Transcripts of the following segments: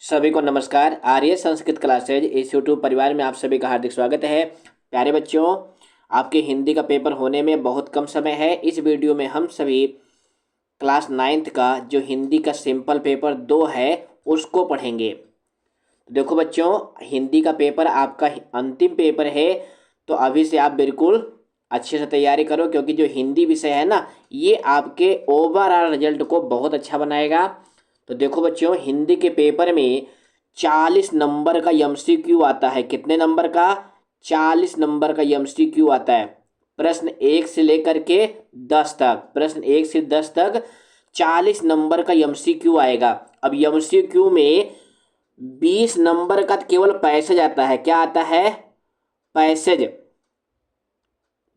सभी को नमस्कार। आर्य संस्कृत क्लासेज इस यूट्यूब परिवार में आप सभी का हार्दिक स्वागत है। प्यारे बच्चों, आपके हिंदी का पेपर होने में बहुत कम समय है। इस वीडियो में हम सभी क्लास 9th का जो हिंदी का सिंपल पेपर 2 है उसको पढ़ेंगे। तो देखो बच्चों, हिंदी का पेपर आपका अंतिम पेपर है, तो अभी से आप बिल्कुल अच्छे से तैयारी करो, क्योंकि जो हिंदी विषय है ना, ये आपके ओवरऑल रिजल्ट को बहुत अच्छा बनाएगा। तो देखो बच्चों, हिंदी के पेपर में 40 नंबर का एमसीक्यू आता है। कितने नंबर का? 40 नंबर का एमसीक्यू आता है। प्रश्न 1 से लेकर के 10 तक, प्रश्न 1 से 10 तक 40 नंबर का एमसीक्यू आएगा। अब एमसीक्यू में 20 नंबर का केवल पैसेज आता है। क्या आता है? पैसेज।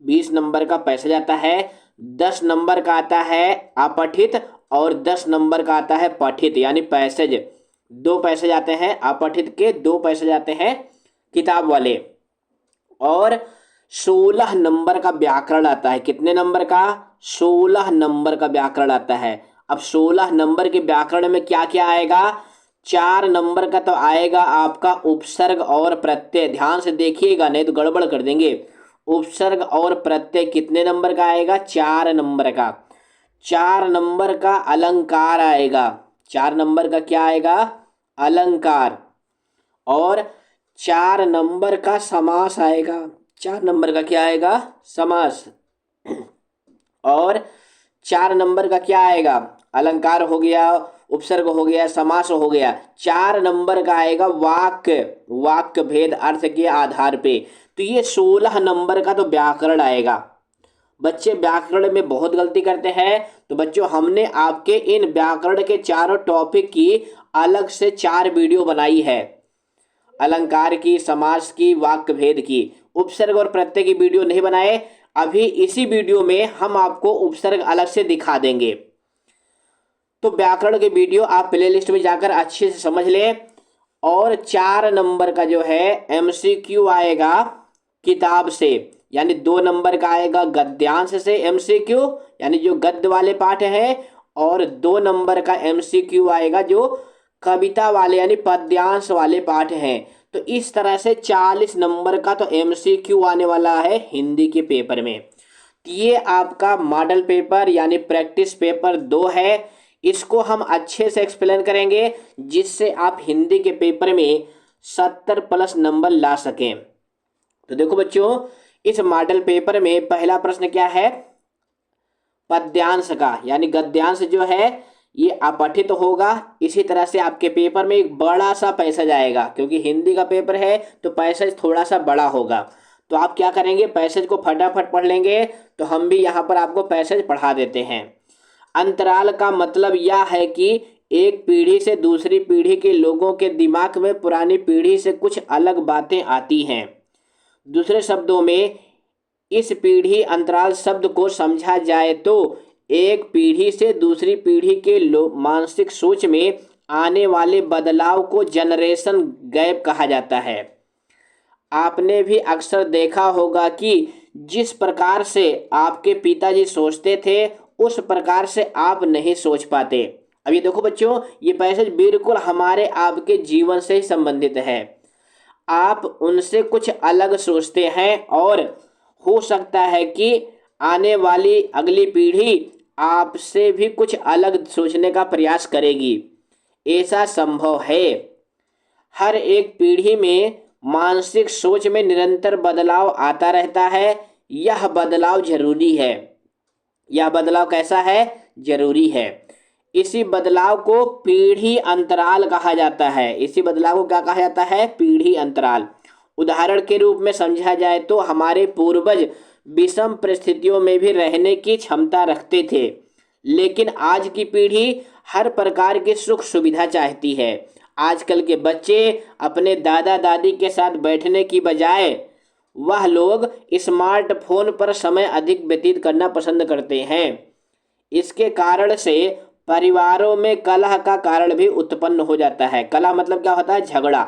20 नंबर का पैसेज आता है। 10 नंबर का आता है अपठित, और 10 नंबर का आता है पठित, यानी पैसेज। दो पैसेज आते हैं अपठित के, दो पैसेज आते हैं किताब वाले। और 16 नंबर का व्याकरण आता है। कितने नंबर का? 16 नंबर का व्याकरण आता है। अब 16 नंबर के व्याकरण में क्या क्या आएगा? 4 नंबर का तो आएगा आपका उपसर्ग और प्रत्यय। ध्यान से देखिएगा, नहीं तो गड़बड़ कर देंगे। उपसर्ग और प्रत्यय कितने नंबर का आएगा? 4 नंबर का। 4 नंबर का अलंकार आएगा। 4 नंबर का क्या आएगा? अलंकार। और 4 नंबर का समास आएगा। 4 नंबर का क्या आएगा? समास। और 4 नंबर का क्या आएगा? अलंकार हो गया, उपसर्ग हो गया, समास हो गया। 4 नंबर का आएगा वाक्य। वाक्य भेद अर्थ के आधार पे। तो ये 16 नंबर का तो व्याकरण आएगा। बच्चे व्याकरण में बहुत गलती करते हैं, तो बच्चों हमने आपके इन व्याकरण के चारों टॉपिक की अलग से 4 वीडियो बनाई है। अलंकार की, समास की, वाक्य भेद की। उपसर्ग और प्रत्यय की वीडियो नहीं बनाए। अभी इसी वीडियो में हम आपको उपसर्ग अलग से दिखा देंगे। तो व्याकरण के वीडियो आप प्लेलिस्ट में जाकर अच्छे से समझ लें। और 4 नंबर का जो है एमसीक्यू आएगा किताब से, यानी 2 नंबर का आएगा गद्यांश से एमसीक्यू, यानी जो गद्य वाले पाठ है। और 2 नंबर का एमसीक्यू आएगा जो कविता वाले यानी पद्यांश वाले पाठ हैं। तो इस तरह से 40 नंबर का तो एमसीक्यू आने वाला है हिंदी के पेपर में। ये आपका मॉडल पेपर यानी प्रैक्टिस पेपर 2 है। इसको हम अच्छे से एक्सप्लेन करेंगे, जिससे आप हिंदी के पेपर में 70 प्लस नंबर ला सकें। तो देखो बच्चों, इस मॉडल पेपर में पहला प्रश्न क्या है? पद्यांश का, यानी गद्यांश जो है ये अपठित होगा। इसी तरह से आपके पेपर में एक बड़ा सा पैसेज आएगा, क्योंकि हिंदी का पेपर है तो पैसेज थोड़ा सा बड़ा होगा। तो आप क्या करेंगे? पैसेज को फटाफट पढ़ लेंगे। तो हम भी यहाँ पर आपको पैसेज पढ़ा देते हैं। अंतराल का मतलब यह है कि एक पीढ़ी से दूसरी पीढ़ी के लोगों के दिमाग में पुरानी पीढ़ी से कुछ अलग बातें आती हैं। दूसरे शब्दों में, इस पीढ़ी अंतराल शब्द को समझा जाए तो एक पीढ़ी से दूसरी पीढ़ी के मानसिक सोच में आने वाले बदलाव को जनरेशन गैप कहा जाता है। आपने भी अक्सर देखा होगा कि जिस प्रकार से आपके पिताजी सोचते थे उस प्रकार से आप नहीं सोच पाते। अब ये देखो बच्चों, ये पैसेज बिल्कुल हमारे आपके जीवन से ही संबंधित है। आप उनसे कुछ अलग सोचते हैं, और हो सकता है कि आने वाली अगली पीढ़ी आपसे भी कुछ अलग सोचने का प्रयास करेगी। ऐसा संभव है। हर एक पीढ़ी में मानसिक सोच में निरंतर बदलाव आता रहता है। यह बदलाव जरूरी है। यह बदलाव कैसा है? जरूरी है। इसी बदलाव को पीढ़ी अंतराल कहा जाता है। इसी बदलाव को क्या कहा जाता है? पीढ़ी अंतराल। उदाहरण के रूप में समझा जाए तो हमारे पूर्वज विषम परिस्थितियों में भी रहने की क्षमता रखते थे, लेकिन आज की पीढ़ी हर प्रकार की सुख सुविधा चाहती है। आजकल के बच्चे अपने दादा दादी के साथ बैठने की बजाय वह लोग स्मार्टफोन पर समय अधिक व्यतीत करना पसंद करते हैं। इसके कारण से परिवारों में कलह का कारण भी उत्पन्न हो जाता है। कलह मतलब क्या होता है? झगड़ा।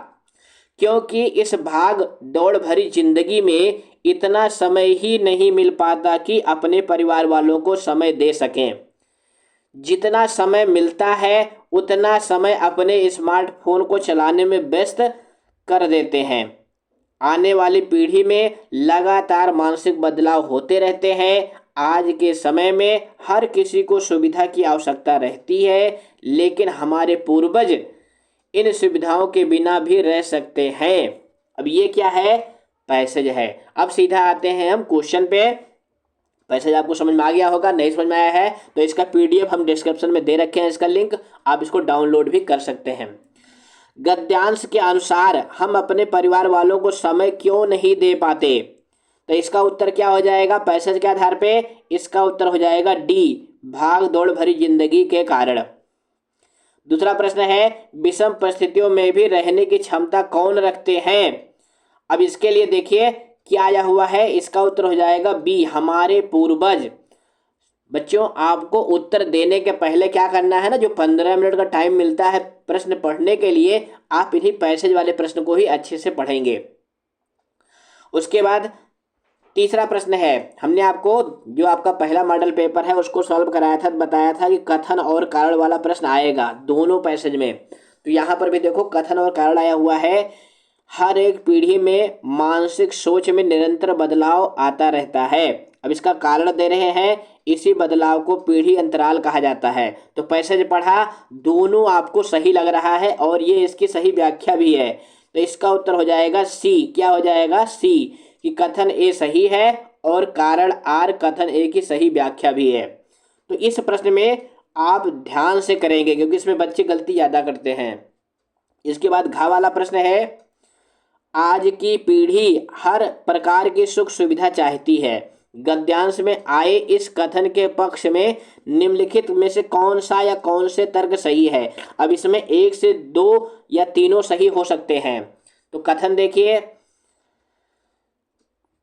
क्योंकि इस भाग दौड़ भरी जिंदगी में इतना समय ही नहीं मिल पाता कि अपने परिवार वालों को समय दे सकें। जितना समय मिलता है उतना समय अपने स्मार्टफोन को चलाने में व्यस्त कर देते हैं। आने वाली पीढ़ी में लगातार मानसिक बदलाव होते रहते हैं। आज के समय में हर किसी को सुविधा की आवश्यकता रहती है, लेकिन हमारे पूर्वज इन सुविधाओं के बिना भी रह सकते हैं। अब ये क्या है? पैसेज है। अब सीधा आते हैं हम क्वेश्चन पे। पैसेज आपको समझ में आ गया होगा, नहीं समझ में आया है तो इसका पीडीएफ हम डिस्क्रिप्शन में दे रखे हैं, इसका लिंक आप इसको डाउनलोड भी कर सकते हैं। गद्यांश के अनुसार हम अपने परिवार वालों को समय क्यों नहीं दे पाते? तो इसका उत्तर क्या हो जाएगा पैसेज के आधार पे? इसका उत्तर हो जाएगा डी, भाग दौड़ भरी जिंदगी के कारण। दूसरा प्रश्न है, विषम परिस्थितियों में भी रहने की क्षमता कौन रखते हैं? अब इसके लिए देखिए क्या आया हुआ है, इसका उत्तर हो जाएगा बी, हमारे पूर्वज। बच्चों आपको उत्तर देने के पहले क्या करना है ना, जो 15 मिनट का टाइम मिलता है प्रश्न पढ़ने के लिए, आप इन्हीं पैसेज वाले प्रश्न को ही अच्छे से पढ़ेंगे। उसके बाद तीसरा प्रश्न है, हमने आपको जो आपका पहला मॉडल पेपर है उसको सॉल्व कराया था, बताया था कि कथन और कारण वाला प्रश्न आएगा दोनों पैसेज में। तो यहाँ पर भी देखो कथन और कारण आया हुआ है। हर एक पीढ़ी में मानसिक सोच में निरंतर बदलाव आता रहता है। अब इसका कारण दे रहे हैं, इसी बदलाव को पीढ़ी अंतराल कहा जाता है। तो पैसेज पढ़ा, दोनों आपको सही लग रहा है और ये इसकी सही व्याख्या भी है। तो इसका उत्तर हो जाएगा सी। क्या हो जाएगा? सी, कि कथन ए सही है और कारण आर कथन ए की सही व्याख्या भी है। तो इस प्रश्न में आप ध्यान से करेंगे क्योंकि इसमें बच्चे गलती ज़्यादा करते हैं। इसके बाद घ वाला प्रश्न है, आज की पीढ़ी हर प्रकार की सुख सुविधा चाहती है। गद्यांश में आए इस कथन के पक्ष में निम्नलिखित में से कौन सा या कौन से तर्क सही है? अब इसमें एक से दो या तीनों सही हो सकते हैं। तो कथन देखिए,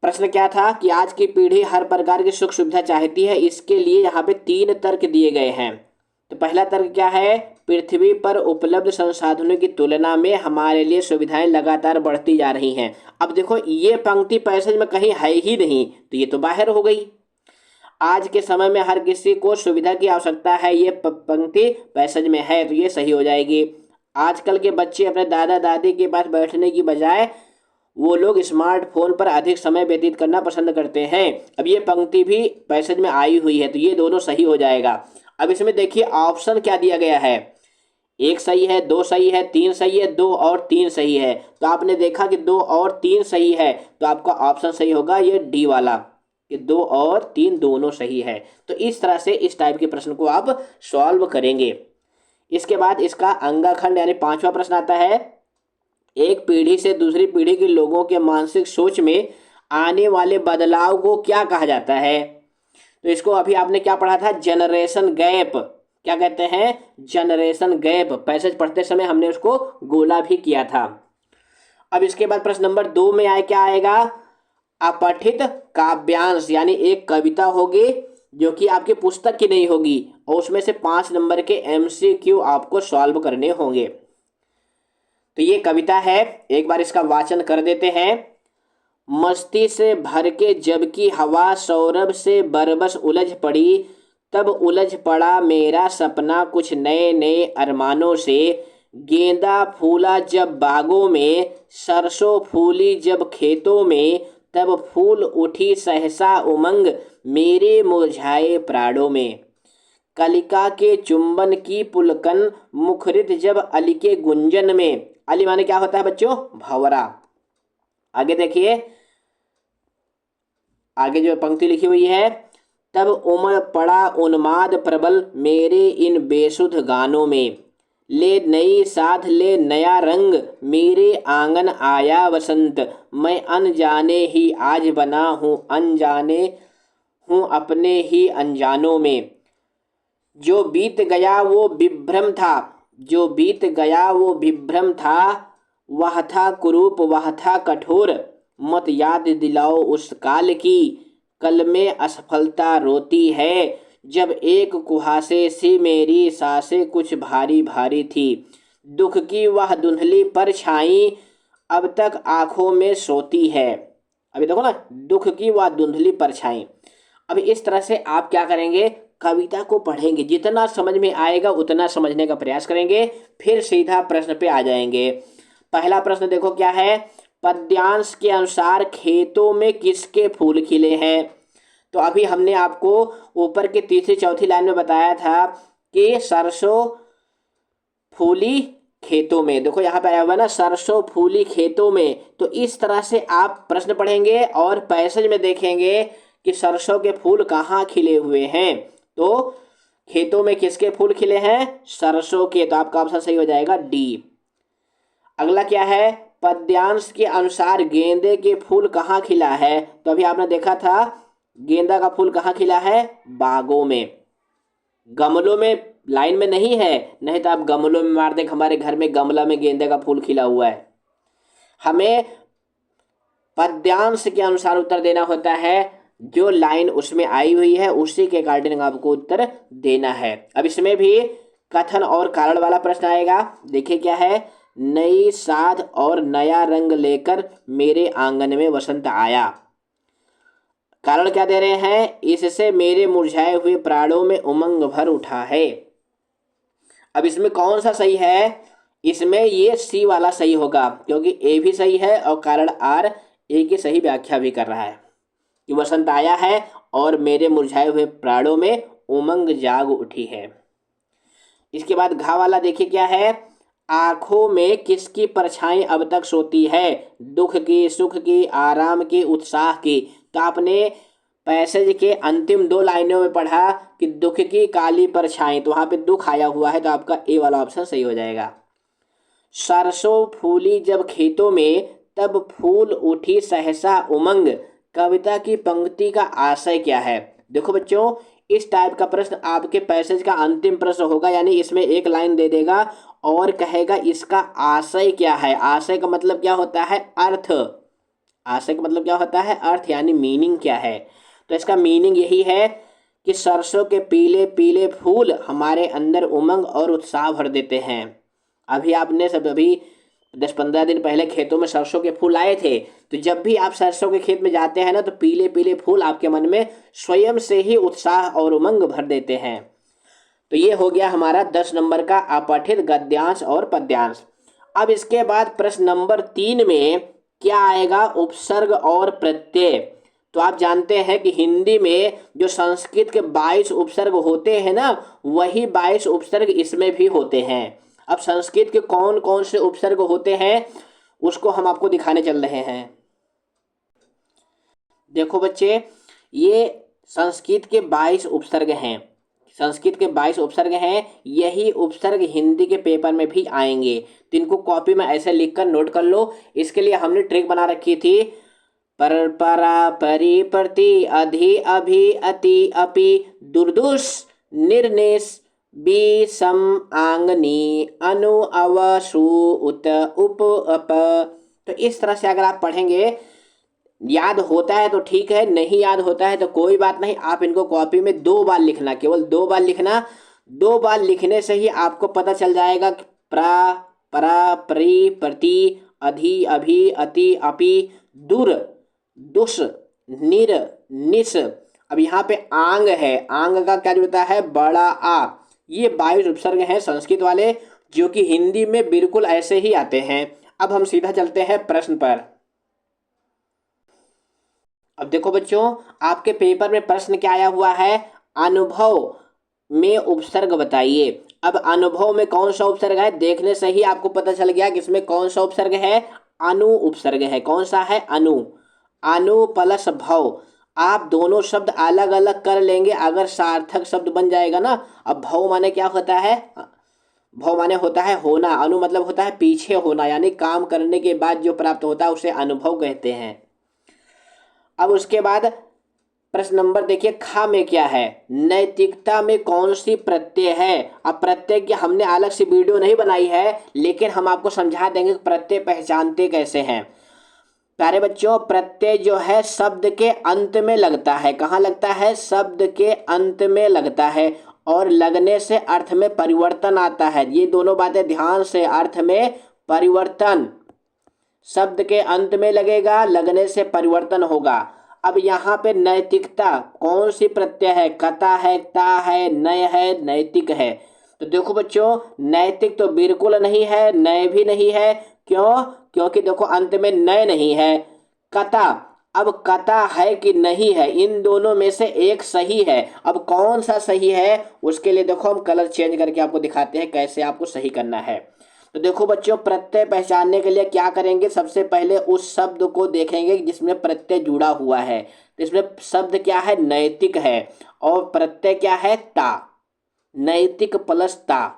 प्रश्न क्या था कि आज की पीढ़ी हर प्रकार की सुख सुविधा चाहती है। इसके लिए यहाँ पे 3 तर्क दिए गए हैं। तो पहला तर्क क्या है? पृथ्वी पर उपलब्ध संसाधनों की तुलना में हमारे लिए सुविधाएं लगातार बढ़ती जा रही हैं। अब देखो ये पंक्ति पैसेज में कहीं है ही नहीं, तो ये तो बाहर हो गई। आज के समय में हर किसी को सुविधा की आवश्यकता है, ये पंक्ति पैसेज में है, तो ये सही हो जाएगी। आजकल के बच्चे अपने दादा दादी के पास बैठने की बजाय वो लोग स्मार्टफोन पर अधिक समय व्यतीत करना पसंद करते हैं। अब ये पंक्ति भी पैसेज में आई हुई है, तो ये दोनों सही हो जाएगा। अब इसमें देखिए ऑप्शन क्या दिया गया है, 1 सही है, 2 सही है, 3 सही है, 2 और 3 सही है। तो आपने देखा कि 2 और 3 सही है, तो आपका ऑप्शन सही होगा ये डी वाला, कि 2 और 3 दोनों सही है। तो इस तरह से इस टाइप के प्रश्न को आप सॉल्व करेंगे। इसके बाद इसका अंगाखंड यानी 5वां प्रश्न आता है, एक पीढ़ी से दूसरी पीढ़ी के लोगों के मानसिक सोच में आने वाले बदलाव को क्या कहा जाता है? तो इसको अभी आपने क्या पढ़ा था? Generation gap. क्या कहते हैं? Generation gap. पैसेज पढ़ते समय हमने उसको गोला भी किया था। अब इसके बाद प्रश्न नंबर 2 में आए क्या आएगा? अपठित काव्यांश, यानी एक कविता होगी जो कि आपकी पुस्तक की नहीं होगी और उसमें से 5 नंबर के MCQ आपको सॉल्व करने होंगे। तो ये कविता है, एक बार इसका वाचन कर देते हैं। मस्ती से भर के जबकि हवा सौरभ से बरबस उलझ पड़ी, तब उलझ पड़ा मेरा सपना कुछ नए नए अरमानों से। गेंदा फूला जब बागों में, सरसों फूली जब खेतों में, तब फूल उठी सहसा उमंग मेरे मुरझाए प्राणों में। कलिका के चुंबन की पुलकन मुखरित जब अली के गुंजन में। अली माने क्या होता है बच्चों? भंवरा। आगे देखिए, आगे जो पंक्ति लिखी हुई है, तब उमड़ पड़ा उन्माद प्रबल मेरे इन बेसुध गानों में। ले नई साध ले नया रंग मेरे आंगन आया वसंत। मैं अनजाने ही आज बना हूँ अनजाने हूँ अपने ही अनजानों में। जो बीत गया वो विभ्रम था, जो बीत गया वो विभ्रम था, वह था कुरूप वह था कठोर। मत याद दिलाओ उस काल की, कल में असफलता रोती है। जब एक कुहासे सी मेरी सांसें कुछ भारी भारी थी। दुख की वह धुंधली परछाई अब तक आंखों में सोती है। अभी देखो ना, दुख की वह धुंधली परछाई। अब इस तरह से आप क्या करेंगे? कविता को पढ़ेंगे, जितना समझ में आएगा उतना समझने का प्रयास करेंगे, फिर सीधा प्रश्न पे आ जाएंगे। पहला प्रश्न देखो क्या है, पद्यांश के अनुसार खेतों में किसके फूल खिले हैं। तो अभी हमने आपको ऊपर के तीसरी चौथी लाइन में बताया था कि सरसों फूली खेतों में। देखो यहाँ पे आया हुआ ना, सरसों फूली खेतों में। तो इस तरह से आप प्रश्न पढ़ेंगे और पैसेज में देखेंगे कि सरसों के फूल कहाँ खिले हुए हैं। तो खेतों में किसके फूल खिले हैं, सरसों के। तो आपका ऑप्शन सही हो जाएगा डी। अगला क्या है, पद्यांश के अनुसार गेंदे के फूल कहाँ खिला है। तो अभी आपने देखा था गेंदा का फूल कहाँ खिला है, बागों में, गमलों में लाइन में नहीं है। नहीं तो आप गमलों में मार दें, हमारे घर में गमला में गेंदे का फूल खिला हुआ है। हमें पद्यांश के अनुसार उत्तर देना होता है, जो लाइन उसमें आई हुई है उसी के अकॉर्डिंग आपको उत्तर देना है। अब इसमें भी कथन और कारण वाला प्रश्न आएगा। देखिए क्या है, नई साध और नया रंग लेकर मेरे आंगन में वसंत आया। कारण क्या दे रहे हैं, इससे मेरे मुरझाए हुए प्राणों में उमंग भर उठा है। अब इसमें कौन सा सही है, इसमें ये सी वाला सही होगा, क्योंकि ए भी सही है और कारण आर ए की सही व्याख्या भी कर रहा है कि वसंत आया है और मेरे मुरझाए हुए प्राणों में उमंग जाग उठी है। इसके बाद घा वाला देखिए क्या है, आंखों में किसकी परछाई अब तक सोती है, दुख की, सुख की, आराम की, उत्साह की। तो आपने पैसेज के अंतिम दो लाइनों में पढ़ा कि दुख की काली परछाई, तो वहां पे दुख आया हुआ है, तो आपका ए वाला ऑप्शन सही हो जाएगा। सरसों फूली जब खेतों में तब फूल उठी सहसा उमंग, कविता की पंक्ति का आशय क्या है। देखो बच्चों, इस टाइप का प्रश्न आपके पैसेज का अंतिम प्रश्न होगा, यानी इसमें एक लाइन दे देगा और कहेगा इसका आशय क्या है। आशय का मतलब क्या होता है, अर्थ। आशय का मतलब क्या होता है, अर्थ, यानी मीनिंग क्या है। तो इसका मीनिंग यही है कि सरसों के पीले पीले फूल हमारे अंदर उमंग और उत्साह भर देते हैं। अभी आपने सब अभी 10-15 दिन पहले खेतों में सरसों के फूल आए थे, तो जब भी आप सरसों के खेत में जाते हैं ना, तो पीले पीले फूल आपके मन में स्वयं से ही उत्साह और उमंग भर देते हैं। तो ये हो गया हमारा 10 नंबर का अपठित गद्यांश और पद्यांश। अब इसके बाद प्रश्न नंबर 3 में क्या आएगा, उपसर्ग और प्रत्यय। तो आप जानते हैं कि हिंदी में जो संस्कृत के 22 उपसर्ग होते हैं ना, वही 22 उपसर्ग इसमें भी होते हैं। अब संस्कृत के कौन कौन से उपसर्ग होते हैं उसको हम आपको दिखाने चल रहे हैं। देखो बच्चे, ये संस्कृत के 22 उपसर्ग हैं। संस्कृत के 22 उपसर्ग हैं, यही उपसर्ग हिंदी के पेपर में भी आएंगे। तो इनको कॉपी में ऐसे लिखकर नोट कर लो। इसके लिए हमने ट्रिक बना रखी थी, पर, परा, परि, प्रति, अधि, अभि, अति, अपि, दुर्दुष, निर्निश, बी, सम, आंगनी, अनु, अव, सु, उत, उप, अप। तो इस तरह से अगर आप पढ़ेंगे, याद होता है तो ठीक है, नहीं याद होता है तो कोई बात नहीं, आप इनको कॉपी में 2 बार लिखना, केवल 2 बार लिखना। 2 बार लिखने से ही आपको पता चल जाएगा कि प्रा, परा, परि, प्रति, अधि, अभि, अति, अपि, दुर, दुष, निर, निस। अब यहाँ पे आंग है, आंग का क्या जुड़ता है, बड़ा आ। ये 22 उपसर्ग हैं संस्कृत वाले, जो कि हिंदी में बिल्कुल ऐसे ही आते हैं। अब हम सीधा चलते हैं प्रश्न पर। अब देखो बच्चों, आपके पेपर में प्रश्न क्या आया हुआ है, अनुभव में उपसर्ग बताइए। अब अनुभव में कौन सा उपसर्ग है, देखने से ही आपको पता चल गया कि इसमें कौन सा उपसर्ग है, अनु उपसर्ग है। कौन सा है, अनु। अनु प्लस भव, आप दोनों शब्द अलग अलग कर लेंगे अगर सार्थक शब्द बन जाएगा ना। अब भव माने क्या होता है, भव माने होता है होना, अनु मतलब होता है पीछे होना, यानी काम करने के बाद जो प्राप्त होता है उसे अनुभव कहते हैं। अब उसके बाद प्रश्न नंबर देखिए, खा में क्या है, नैतिकता में कौन सी प्रत्यय है। अब प्रत्यय की हमने अलग से वीडियो नहीं बनाई है, लेकिन हम आपको समझा देंगे कि प्रत्यय पहचानते कैसे हैं। प्यारे बच्चों, प्रत्यय जो है शब्द के अंत में लगता है। कहाँ लगता है, शब्द के अंत में लगता है, और लगने से अर्थ में परिवर्तन आता है। ये दोनों बातें ध्यान से, अर्थ में परिवर्तन, शब्द के अंत में लगेगा, लगने से परिवर्तन होगा। अब यहाँ पे नैतिकता कौन सी प्रत्यय है? कता है, ता है, नय है, नैतिक है। तो देखो बच्चों, नैतिक तो बिल्कुल नहीं है, नय भी नहीं है। क्यों? क्योंकि देखो अंत में नय नहीं है। कता, अब कता है कि नहीं है, इन दोनों में से एक सही है। अब कौन सा सही है उसके लिए देखो हम कलर चेंज करके आपको दिखाते हैं कैसे आपको सही करना है। तो देखो बच्चों, प्रत्यय पहचानने के लिए क्या करेंगे? सबसे पहले उस शब्द को देखेंगे जिसमें प्रत्यय जुड़ा हुआ है। तो इसमें शब्द क्या है? नैतिक है। और प्रत्यय क्या है? ता। नैतिक प्लस ता।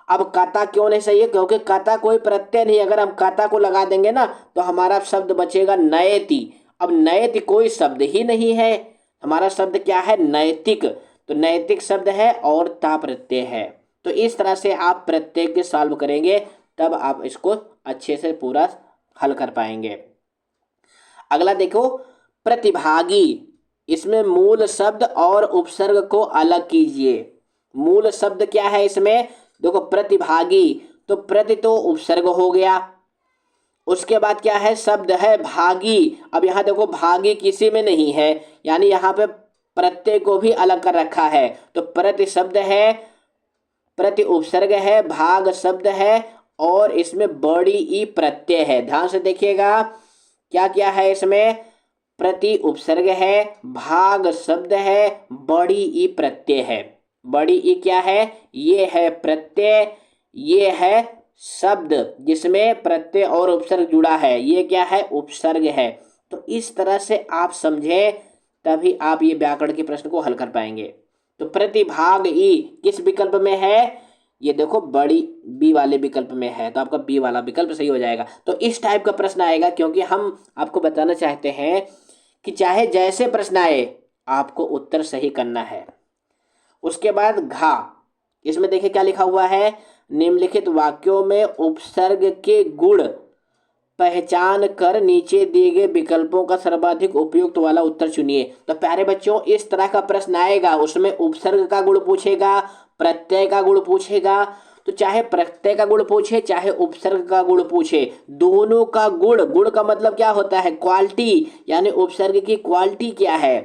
अब कता क्यों नहीं सही है? क्योंकि कता कोई प्रत्यय नहीं। अगर हम कता को लगा देंगे ना तो हमारा शब्द बचेगा नयति। अब नयति कोई शब्द ही नहीं है, हमारा शब्द क्या है? नैतिक। तो नैतिक शब्द है और ता प्रत्यय है। तो इस तरह से आप प्रत्यय के सॉल्व करेंगे, तब आप इसको अच्छे से पूरा हल कर पाएंगे। अगला देखो, प्रतिभागी। इसमें मूल शब्द और उपसर्ग को अलग कीजिए। मूल शब्द क्या है इसमें? देखो प्रतिभागी, तो प्रति तो उपसर्ग हो गया। उसके बाद क्या है? शब्द है भागी। अब यहाँ देखो भागी किसी में नहीं है, यानी यहाँ पे प्रत्यय को भी अलग कर रखा है। तो प्रति शब्द है, प्रति उपसर्ग है, भाग शब्द है और इसमें बड़ी ई प्रत्यय है। ध्यान से देखिएगा क्या क्या है इसमें? प्रति उपसर्ग है, भाग शब्द है, बड़ी ई प्रत्यय है। बड़ी ई क्या है? ये है प्रत्यय, ये है शब्द जिसमें प्रत्यय और उपसर्ग जुड़ा है, ये क्या है? उपसर्ग है। तो इस तरह से आप समझें, तभी आप ये व्याकरण के प्रश्न को हल कर पाएंगे। तो प्रतिभाग ई किस विकल्प में है? ये देखो बड़ी बी वाले विकल्प में है, तो आपका बी वाला विकल्प सही हो जाएगा। तो इस टाइप का प्रश्न आएगा, क्योंकि हम आपको बताना चाहते हैं कि चाहे जैसे प्रश्न आए आपको उत्तर सही करना है। उसके बाद घा, इसमें देखिए क्या लिखा हुआ है? निम्नलिखित वाक्यों में उपसर्ग के गुण पहचान कर नीचे दिए गए विकल्पों का सर्वाधिक उपयुक्त वाला उत्तर चुनिए। तो प्यारे बच्चों, इस तरह का प्रश्न आएगा, उसमें उपसर्ग का गुण पूछेगा, प्रत्यय का गुण पूछेगा। तो चाहे प्रत्यय का गुण पूछे चाहे उपसर्ग का गुण पूछे, दोनों का गुण, गुण का मतलब क्या होता है? क्वालिटी, यानी उपसर्ग की क्वालिटी क्या है।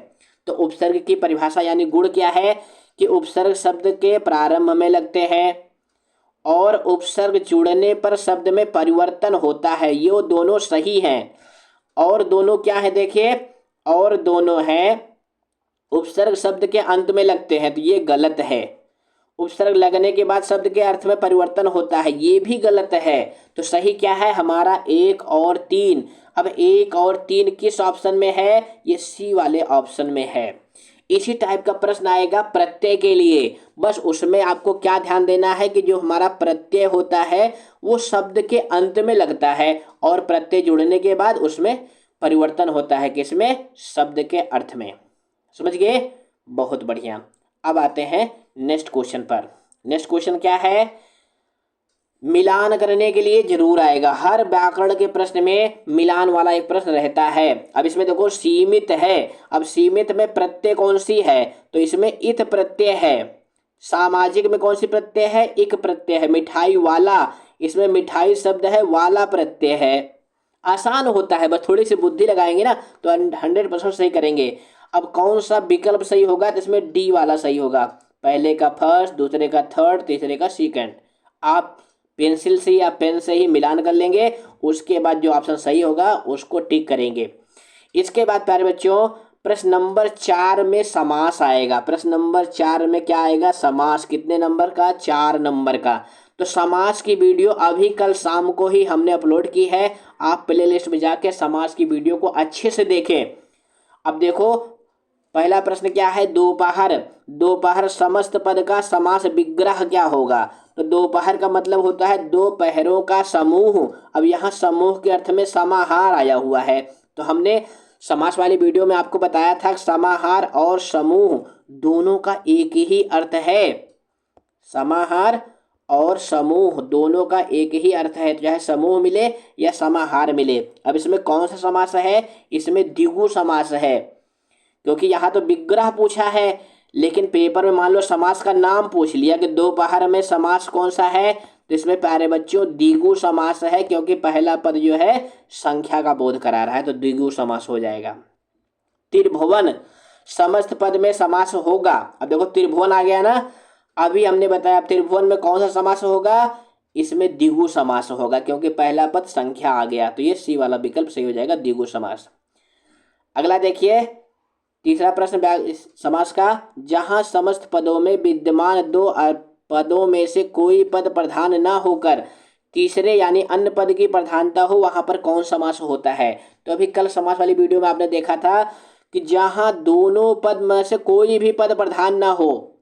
तो उपसर्ग की परिभाषा यानी गुण क्या है कि उपसर्ग शब्द के प्रारंभ में लगते हैं और उपसर्ग जुड़ने पर शब्द में परिवर्तन होता है। ये दोनों सही हैं। और दोनों क्या है? देखिए, और दोनों हैं उपसर्ग शब्द के अंत में लगते हैं, तो ये गलत है। उपसर्ग लगने के बाद शब्द के अर्थ में परिवर्तन होता है, ये भी गलत है। तो सही क्या है हमारा? 1 और 3। अब 1 और 3 किस ऑप्शन में है? ये सी वाले ऑप्शन में है। इसी टाइप का प्रश्न आएगा प्रत्यय के लिए। बस उसमें आपको क्या ध्यान देना है कि जो हमारा प्रत्यय होता है वो शब्द के अंत में लगता है और प्रत्यय जुड़ने के बाद उसमें परिवर्तन होता है, किसमें? शब्द के अर्थ में। समझ गए? बहुत बढ़िया। अब आते हैं नेक्स्ट क्वेश्चन पर। नेक्स्ट क्वेश्चन क्या है? मिलान करने के लिए जरूर आएगा, हर व्याकरण के प्रश्न में मिलान वाला एक प्रश्न रहता है। अब इसमें देखो सीमित है, अब सीमित में प्रत्यय कौन सी है? तो इसमें इत प्रत्यय है। सामाजिक में कौन सी प्रत्यय है? इक प्रत्यय है। मिठाई वाला, इसमें मिठाई शब्द है, वाला प्रत्यय है। आसान होता है, बस थोड़ी सी बुद्धि लगाएंगे ना तो 100% सही करेंगे। अब कौन सा विकल्प सही होगा? तो इसमें डी वाला सही होगा। पहले का फर्स्ट, दूसरे का थर्ड, तीसरे का सेकंड। आप पेंसिल से या पेन से ही मिलान कर लेंगे, उसके बाद जो ऑप्शन सही होगा उसको टिक करेंगे। इसके बाद प्यारे बच्चों, प्रश्न नंबर 4 में समास आएगा। प्रश्न नंबर 4 में क्या आएगा? समास। कितने नंबर का? 4 नंबर का। तो समास की वीडियो अभी कल शाम को ही हमने अपलोड की है, आप प्ले लिस्ट में जाके समास की वीडियो को अच्छे से देखें। अब देखो पहला प्रश्न क्या है? दोपहर। दोपहर समस्त पद का समास विग्रह क्या होगा? तो दोपहर का मतलब होता है दो पहरों का समूह। अब यहाँ समूह के अर्थ में समाहार आया हुआ है। तो हमने समास वाली वीडियो में आपको बताया था समाहार और समूह दोनों का एक ही अर्थ है। समाहार और समूह दोनों का एक ही अर्थ है, चाहे समूह मिले या समाहार मिले। अब इसमें कौन सा समास है? इसमें द्विगु समास है, क्योंकि यहाँ तो विग्रह पूछा है, लेकिन पेपर में मान लो समास का नाम पूछ लिया कि दोपहर में समास कौन सा है, तो इसमें प्यारे बच्चों द्विगु समास है, क्योंकि पहला पद जो है संख्या का बोध करा रहा है, तो द्विगु समास हो जाएगा। त्रिभुवन समस्त पद में समास होगा। अब देखो त्रिभुवन आ गया ना, अभी हमने बताया त्रिभुवन में कौन सा समास होगा, इसमें द्विगु समास होगा, क्योंकि पहला पद संख्या आ गया, तो ये सी वाला विकल्प सही हो जाएगा, द्विगु समास। अगला देखिए तीसरा प्रश्न समास का, जहां समस्त पदों में विद्यमान दो पदों में से कोई पद प्रधान न होकर तीसरे यानी अन्य पद की प्रधानता हो, वहां पर कौन समास होता है। तो अभी कल समास वाली वीडियो में आपने देखा था कि जहां दोनों पद में से कोई भी पद प्रधान ना हो,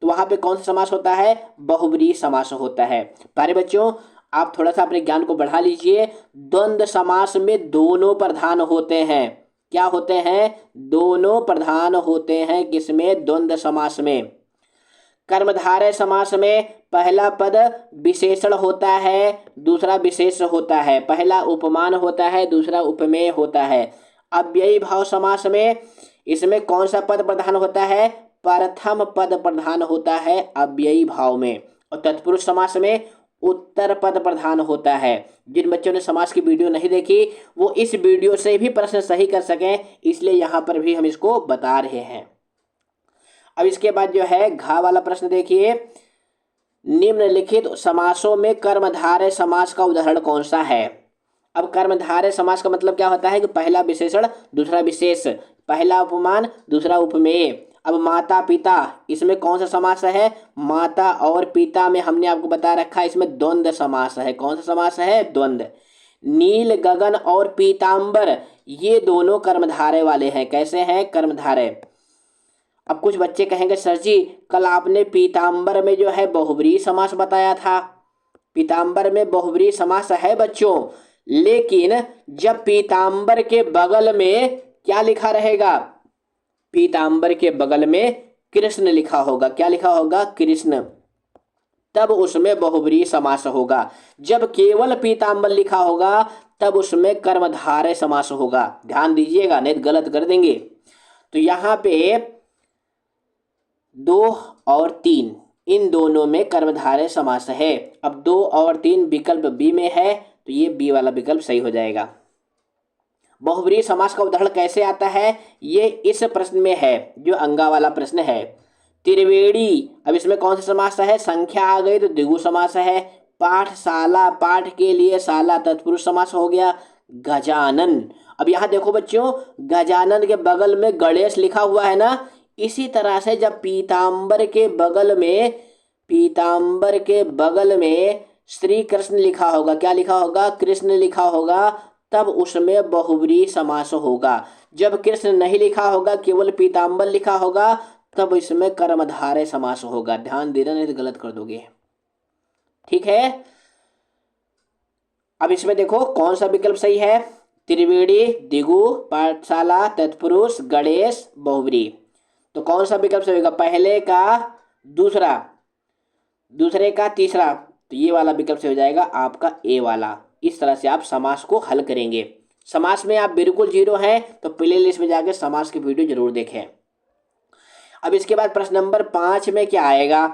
तो वहां पे कौन सा समास होता है, बहुब्रीहि समास होता है। प्यारे बच्चों, आप थोड़ा सा अपने ज्ञान को बढ़ा लीजिए। द्वंद्व समास में दोनों प्रधान होते हैं। क्या होते हैं, दोनों प्रधान होते हैं, किसमें, द्वंद्व समास में। कर्मधारय समास में पहला पद विशेषण होता है, दूसरा विशेष होता है, पहला उपमान होता है, दूसरा उपमेय होता है। अव्ययी भाव समास में इसमें कौन सा पद प्रधान होता है, प्रथम पद प्रधान होता है अव्ययी भाव में। और तत्पुरुष समास में उत्तर पद प्रधान होता है। जिन बच्चों ने समास की वीडियो नहीं देखी वो इस वीडियो से भी प्रश्न सही कर सकें, इसलिए यहाँ पर भी हम इसको बता रहे हैं। अब इसके बाद जो है घा वाला प्रश्न देखिए, निम्नलिखित समासों में कर्मधारय समास का उदाहरण कौन सा है। अब कर्मधारय समास का मतलब क्या होता है कि पहला विशेषण दूसरा विशेष, पहला उपमान दूसरा उपमेय। अब माता पिता, इसमें कौन सा समास है, माता और पिता में हमने आपको बता रखा है इसमें द्वंद्व समास है। कौन सा समास है, द्वंद्व। नील गगन और पीतांबर, ये दोनों कर्मधारय वाले हैं। कैसे हैं, कर्मधारय। अब कुछ बच्चे कहेंगे सर जी कल आपने पीतांबर में जो है बहुब्रीहि समास बताया था। पीतांबर में बहुब्रीहि समास है बच्चों, लेकिन जब पीतांबर के बगल में क्या लिखा रहेगा, पीतांबर के बगल में कृष्ण लिखा होगा। क्या लिखा होगा, कृष्ण, तब उसमें बहुब्रीहि समास होगा। जब केवल पीतांबर लिखा होगा तब उसमें कर्मधारय समास होगा। ध्यान दीजिएगा, नहीं तो गलत कर देंगे। तो यहाँ पे 2 और 3 इन दोनों में कर्मधारय समास है। अब 2 और 3 विकल्प बी में है, तो ये बी वाला विकल्प सही हो जाएगा। बहुब्रीहि समास का उदाहरण कैसे आता है, ये इस प्रश्न में है जो अंगा वाला प्रश्न है। त्रिवेणी, अब इसमें कौन सा समास है, संख्या आ गई तो द्विगु समास है। पाठशाला, पाठ के लिए शाला तत्पुरुष समास हो गया। गजानन, अब यहाँ देखो बच्चों गजानन के बगल में गणेश लिखा हुआ है ना, इसी तरह से जब पीतांबर के बगल में श्री कृष्ण लिखा होगा, क्या लिखा होगा, कृष्ण लिखा होगा, तब उसमें बहुब्रीहि समास होगा। जब कृष्ण नहीं लिखा होगा, केवल पीतांबर लिखा होगा, तब इसमें कर्मधारय समास होगा। ध्यान देना, नहीं तो गलत कर दोगे। ठीक है, अब इसमें देखो कौन सा विकल्प सही है, त्रिवेणी, द्विगु, पाठशाला, तत्पुरुष, गणेश, बहुब्रीहि। तो कौन सा विकल्प सही होगा, पहले का दूसरा, दूसरे का तीसरा, तो ये वाला विकल्प सही हो जाएगा आपका ए वाला। इस तरह से आप समास को हल करेंगे। समास में आप बिल्कुल जीरो हैं तो प्ले लिस्ट में जाकर समास की वीडियो जरूर देखें। अब इसके बाद प्रश्न नंबर 5 में क्या आएगा,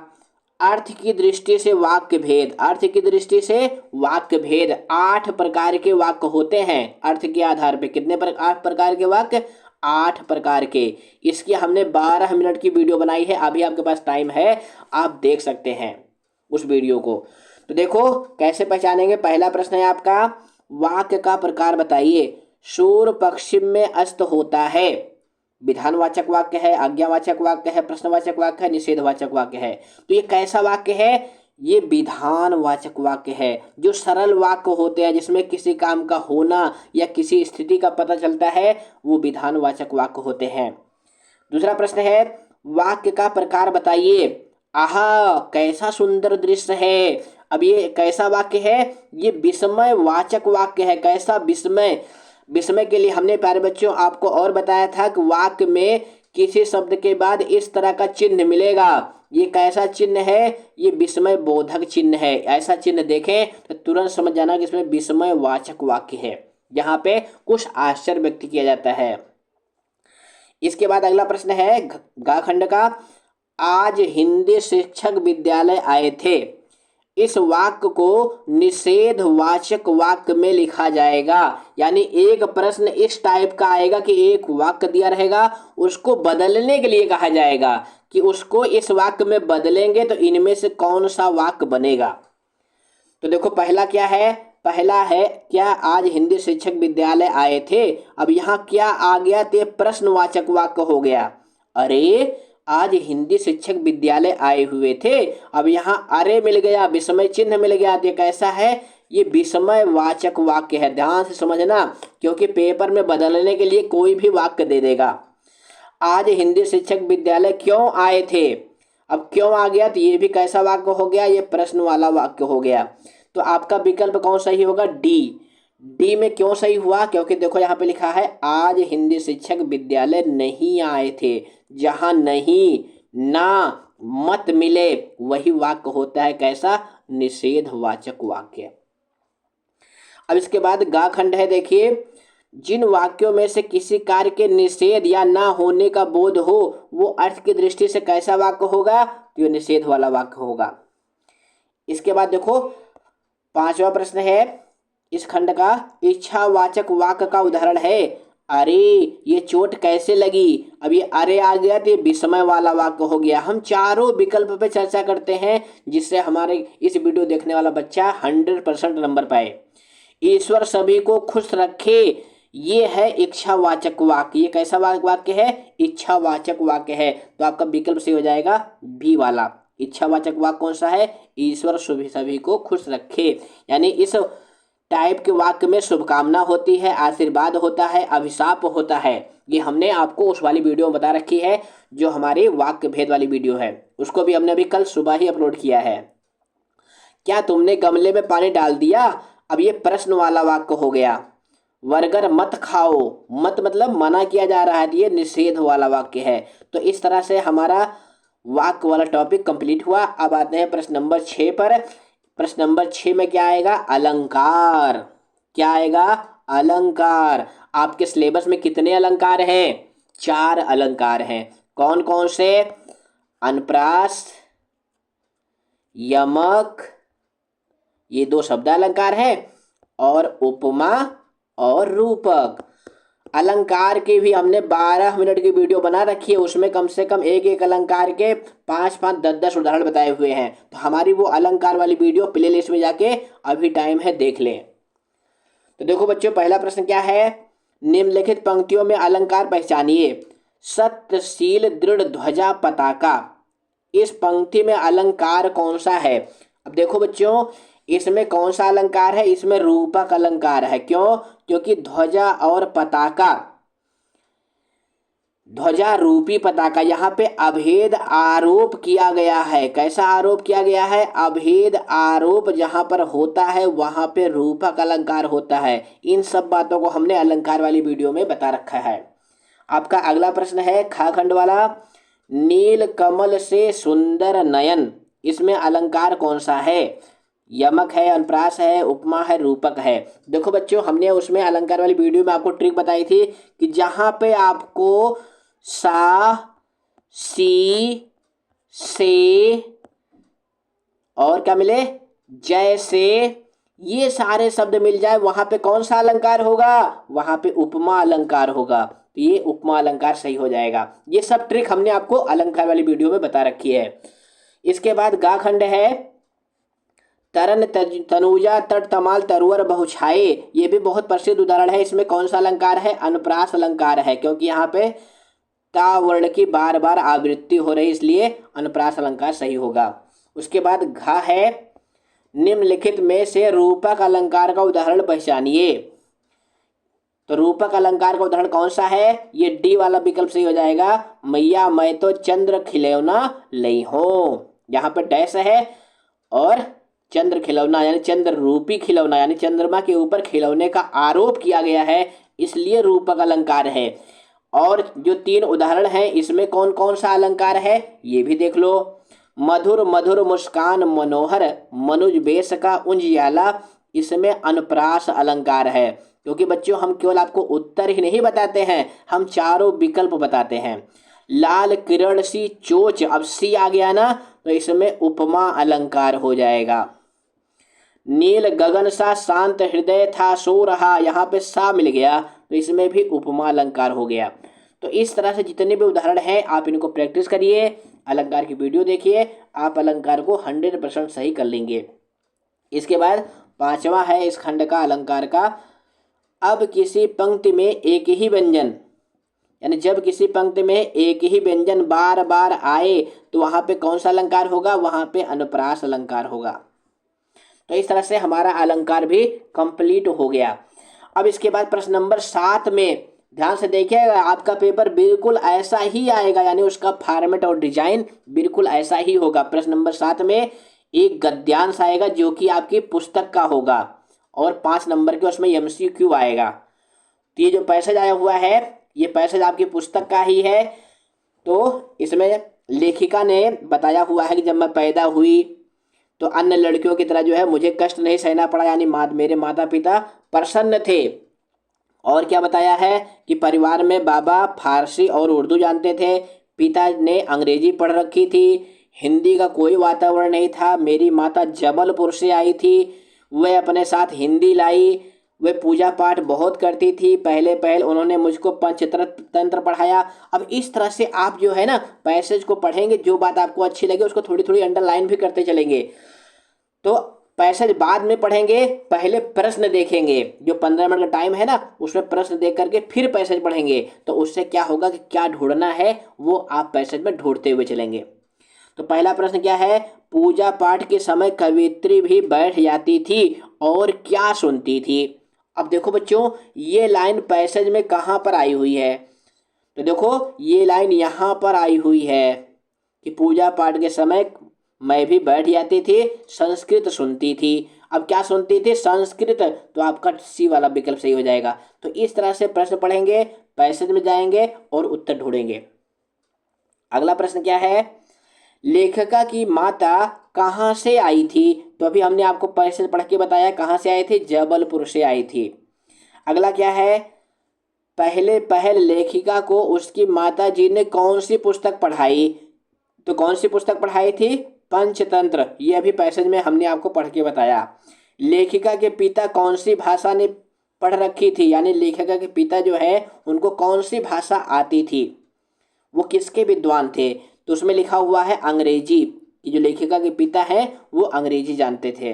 अर्थ की दृष्टि से वाक्य भेद। अर्थ की दृष्टि से वाक्य भेद, 8 प्रकार के वाक्य होते हैं अर्थ के आधार पे। कितने 8 प्रकार के वाक्य, 8 प्रकार के। इसकी हमने 12 मिनट की वीडियो बनाई है, अभी आपके पास टाइम है, आप देख सकते हैं उस वीडियो को। तो देखो कैसे पहचानेंगे। पहला प्रश्न है आपका, वाक्य का प्रकार बताइए। सूर्य पश्चिम में अस्त होता है, विधानवाचक वाक्य है, आज्ञावाचक वाक्य है, प्रश्नवाचक वाक्य है, निषेधवाचक वाक्य है। तो ये कैसा वाक्य है, ये विधानवाचक वाक्य है। जो सरल वाक्य होते हैं जिसमें किसी काम का होना या किसी स्थिति का पता चलता है, वो विधानवाचक वाक्य होते हैं। दूसरा प्रश्न है, वाक्य का प्रकार बताइए। आहा कैसा सुंदर दृश्य है। अब ये कैसा वाक्य है, ये विस्मय वाचक वाक्य है। कैसा, विस्मय। विस्मय के लिए हमने प्यारे बच्चों आपको और बताया था कि वाक्य में किसी शब्द के बाद इस तरह का चिन्ह मिलेगा। ये कैसा चिन्ह है, ये विस्मय बोधक चिन्ह है। ऐसा चिन्ह देखें तो तुरंत समझ जाना कि इसमें विस्मय वाचक वाक्य है, जहाँ पे कुछ आश्चर्य व्यक्त किया जाता है। इसके बाद अगला प्रश्न है गा खंड का, आज हिंदी शिक्षक विद्यालय आए थे। इस वाक्य को निषेधवाचक वाक्य में लिखा जाएगा। यानी एक प्रश्न इस टाइप का आएगा कि एक वाक्य दिया रहेगा, उसको बदलने के लिए कहा जाएगा कि उसको इस वाक्य में बदलेंगे तो इनमें से कौन सा वाक्य बनेगा। तो देखो पहला क्या है, पहला है क्या आज हिंदी शिक्षक विद्यालय आए थे। अब यहाँ क्या आ गया, तो प्रश्नवाचक वाक्य हो गया। अरे आज हिंदी शिक्षक विद्यालय आए हुए थे। अब यहाँ अरे मिल गया, विस्मय चिन्ह मिल गया, तो ये कैसा है, ये विस्मय वाचक वाक्य है। ध्यान से समझना, क्योंकि पेपर में बदलने के लिए कोई भी वाक्य दे देगा। आज हिंदी शिक्षक विद्यालय क्यों आए थे, अब क्यों आ गया, तो ये भी कैसा वाक्य हो गया, ये प्रश्न वाला वाक्य हो गया। तो आपका विकल्प कौन सही होगा, डी। डी में क्यों सही हुआ, क्योंकि देखो यहाँ पे लिखा है आज हिंदी शिक्षक विद्यालय नहीं आए थे। जहां नहीं, ना, मत मिले, वही वाक्य होता है कैसा, निषेधवाचक वाक्य। अब इसके बाद गा खंड है, देखिए जिन वाक्यों में से किसी कार्य के निषेध या ना होने का बोध हो वो अर्थ की दृष्टि से कैसा वाक्य होगा, तो ये निषेध वाला वाक्य होगा। इसके बाद देखो पांचवा प्रश्न है इस खंड का, इच्छावाचक वाक्य का उदाहरण है। अरे ये चोट कैसे लगी, अब ये अरे आ गया तो ये विस्मय वाला वाक्य हो गया। हम चारों विकल्प पे चर्चा करते हैं जिससे हमारे इस वीडियो देखने वाला बच्चा 100% नंबर पाए। ईश्वर सभी को खुश रखे, ये है इच्छावाचक वाक्य। ये कैसा वाक्य है, इच्छावाचक वाक्य है। तो आपका विकल्प सही हो जाएगा बी वाला। इच्छावाचक वाक्य कौन सा है, ईश्वर सभी को खुश रखे। यानी इस टाइप के वाक्य में शुभकामना होती है, आशीर्वाद होता है, अभिशाप होता है। ये हमने आपको उस वाली वीडियो में बता रखी है जो हमारी वाक्य भेद वाली वीडियो है, उसको भी हमने अभी कल सुबह ही अपलोड किया है। क्या तुमने गमले में पानी डाल दिया, अब ये प्रश्न वाला वाक्य हो गया। बर्गर मत खाओ, मत मतलब मना किया जा रहा है, ये निषेध वाला वाक्य है। तो इस तरह से हमारा वाक्य वाला टॉपिक कंप्लीट हुआ। अब आते हैं प्रश्न नंबर 6 पर। प्रश्न नंबर 6 में क्या आएगा, अलंकार। क्या आएगा, अलंकार। आपके सिलेबस में कितने अलंकार हैं, 4 अलंकार हैं। कौन कौन से, अनुप्रास, यमक, ये 2 शब्द अलंकार है, और उपमा और रूपक। अलंकार की भी हमने 12 मिनट की वीडियो बना रखी है, उसमें कम से कम एक एक अलंकार के 5-5, 10-10 उदाहरण बताए हुए हैं। तो हमारी वो अलंकार वाली वीडियो प्ले लिस्ट में जाके अभी टाइम है देख लें। तो देखो बच्चों पहला प्रश्न क्या है, निम्नलिखित पंक्तियों में अलंकार पहचानिए। सत्यशील दृढ़ ध्वजा पताका, इस पंक्ति में अलंकार कौन सा है। अब देखो बच्चों इसमें कौन सा अलंकार है, इसमें रूपक अलंकार है। क्यों, क्योंकि ध्वजा और पताका, ध्वजा रूपी पताका, यहाँ पे अभेद आरोप किया गया है। कैसा आरोप किया गया है, अभेद आरोप जहाँ पर होता है वहाँ पे रूपक अलंकार होता है। इन सब बातों को हमने अलंकार वाली वीडियो में बता रखा है। आपका अगला प्रश्न है खा खंड वाला, नील कमल से सुंदर नयन, इसमें अलंकार कौन सा है। यमक है, अनुप्रास है, उपमा है, रूपक है। देखो बच्चों हमने उसमें अलंकार वाली वीडियो में आपको ट्रिक बताई थी कि जहां पे आपको सा, सी, से और क्या मिले, जैसे, ये सारे शब्द मिल जाए वहां पे कौन सा अलंकार होगा, वहां पे उपमा अलंकार होगा। तो ये उपमा अलंकार सही हो जाएगा। ये सब ट्रिक हमने आपको अलंकार वाली वीडियो में बता रखी है। इसके बाद गा खंड है, तरन तनुजा तट तमाल तरुअर बहुछाए, ये भी बहुत प्रसिद्ध उदाहरण है। इसमें कौन सा अलंकार है, अनुप्रास अलंकार है, क्योंकि यहाँ पे ता वर्ण की बार बार आवृत्ति हो रही, इसलिए अनुप्रास अलंकार सही होगा। उसके बाद घा है, निम्नलिखित में से रूपक अलंकार का उदाहरण पहचानिए। तो रूपक अलंकार का उदाहरण कौन सा है, ये डी वाला विकल्प सही हो जाएगा। मैया मैं तो चंद्र खिलौना लई हूं, यहाँ पे डैश है और चंद्र खिलौना यानी चंद्र रूपी खिलौना, यानी चंद्रमा के ऊपर खिलौने का आरोप किया गया है, इसलिए रूपक अलंकार है। और जो 3 उदाहरण हैं इसमें कौन कौन सा अलंकार है ये भी देख लो। मधुर मधुर मुस्कान मनोहर, मनुज बेश का उजियाला, इसमें अनुप्रास अलंकार है। क्योंकि बच्चों हम केवल आपको उत्तर ही नहीं बताते हैं, हम चारों विकल्प बताते हैं। लाल किरण सी चोच, अब सी आ गया ना, तो इसमें उपमा अलंकार हो जाएगा। नील गगन सा शांत हृदय था सो रहा, यहाँ पे सा मिल गया तो इसमें भी उपमा अलंकार हो गया। तो इस तरह से जितने भी उदाहरण हैं आप इनको प्रैक्टिस करिए, अलंकार की वीडियो देखिए, आप अलंकार को 100% सही कर लेंगे। इसके बाद पांचवा है इस खंड का अलंकार का, अब किसी पंक्ति में एक ही व्यंजन, यानी जब किसी पंक्ति में एक ही व्यंजन बार बार आए तो वहां पे कौन सा अलंकार होगा, वहां पे अनुप्रास अलंकार होगा। तो इस तरह से हमारा अलंकार भी कंप्लीट हो गया। अब इसके बाद प्रश्न नंबर 7 में ध्यान से देखिएगा, आपका पेपर बिल्कुल ऐसा ही आएगा, यानी उसका फॉर्मेट और डिजाइन बिल्कुल ऐसा ही होगा। प्रश्न नंबर 7 में एक गद्यांश आएगा जो कि आपकी पुस्तक का होगा और 5 नंबर के उसमें MCQ आएगा। तो ये जो पैसेज आया हुआ है ये पैसेज आपकी पुस्तक का ही है। तो इसमें लेखिका ने बताया हुआ है कि जब मैं पैदा हुई तो अन्य लड़कियों की तरह जो है मुझे कष्ट नहीं सहना पड़ा, यानी मेरे माता पिता प्रसन्न थे। और क्या बताया है कि परिवार में बाबा फारसी और उर्दू जानते थे, पिता ने अंग्रेजी पढ़ रखी थी, हिंदी का कोई वातावरण नहीं था। मेरी माता जबलपुर से आई थी, वह अपने साथ हिंदी लाई, वे पूजा पाठ बहुत करती थी, पहले पहल उन्होंने मुझको पंचतंत्र पढ़ाया। अब इस तरह से आप जो है ना पैसेज को पढ़ेंगे, जो बात आपको अच्छी लगे उसको थोड़ी थोड़ी अंडरलाइन भी करते चलेंगे। तो पैसेज बाद में पढ़ेंगे, पहले प्रश्न देखेंगे, जो 15 मिनट का टाइम है ना उसमें प्रश्न देख करके फिर पैसेज पढ़ेंगे। तो उससे क्या होगा कि क्या ढूंढना है वो आप पैसेज में ढूंढते हुए चलेंगे। तो पहला प्रश्न क्या है, पूजा पाठ के समय कवियत्री भी बैठ जाती थी और क्या सुनती थी। अब देखो बच्चों ये लाइन पैसेज में कहाँ पर आई हुई है, तो देखो ये लाइन यहाँ पर आई हुई है कि पूजा पाठ के समय मैं भी बैठ जाती थी, संस्कृत सुनती थी। अब क्या सुनती थी, संस्कृत, तो आपका सी वाला विकल्प सही हो जाएगा। तो इस तरह से प्रश्न पढ़ेंगे, पैसेज में जाएंगे और उत्तर ढूंढेंगे। अगला प्रश्न क्या है, लेखिका की माता कहाँ से आई थी। तो अभी हमने आपको पैसेज पढ़ के बताया कहाँ से आई थी, जबलपुर से आई थी। अगला क्या है, पहले पहल लेखिका को उसकी माता जी ने कौन सी पुस्तक पढ़ाई। तो कौन सी पुस्तक पढ़ाई थी, पंचतंत्र। ये अभी पैसेज में हमने आपको पढ़ के बताया। लेखिका के पिता कौन सी भाषा ने पढ़ रखी थी, यानी लेखिका के पिता जो है उनको कौन सी भाषा आती थी, वो किसके विद्वान थे। तो उसमें लिखा हुआ है अंग्रेजी, कि जो लेखिका के पिता हैं वो अंग्रेजी जानते थे।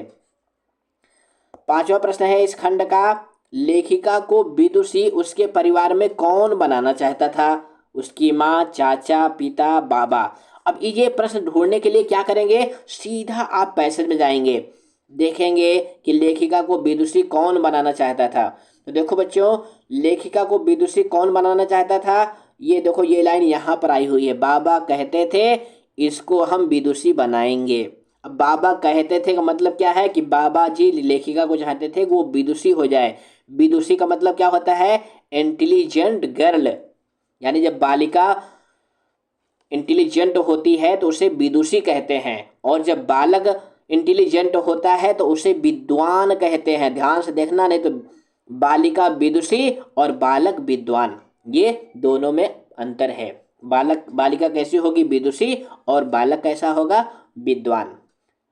पांचवा प्रश्न है इस खंड का, लेखिका को विदुषी उसके परिवार में कौन बनाना चाहता था, उसकी माँ, चाचा, पिता, बाबा। अब ये प्रश्न ढूंढने के लिए क्या करेंगे, सीधा आप पैसेज में जाएंगे, देखेंगे कि लेखिका को विदुषी कौन बनाना चाहता था। तो देखो बच्चों लेखिका को विदुषी कौन बनाना चाहता था, ये देखो ये लाइन यहाँ पर आई हुई है, बाबा कहते थे इसको हम विदुषी बनाएंगे। अब बाबा कहते थे का मतलब क्या है कि बाबा जी लेखिका को चाहते थे कि वो विदुषी हो जाए। विदुषी का मतलब क्या होता है, इंटेलिजेंट गर्ल, यानी जब बालिका इंटेलिजेंट होती है तो उसे विदुषी कहते हैं, और जब बालक इंटेलिजेंट होता है तो उसे विद्वान कहते हैं। ध्यान से देखना, नहीं तो बालिका विदुषी और बालक विद्वान, ये दोनों में अंतर है। बालिका कैसी होगी, विदुषी, और बालक कैसा होगा, विद्वान।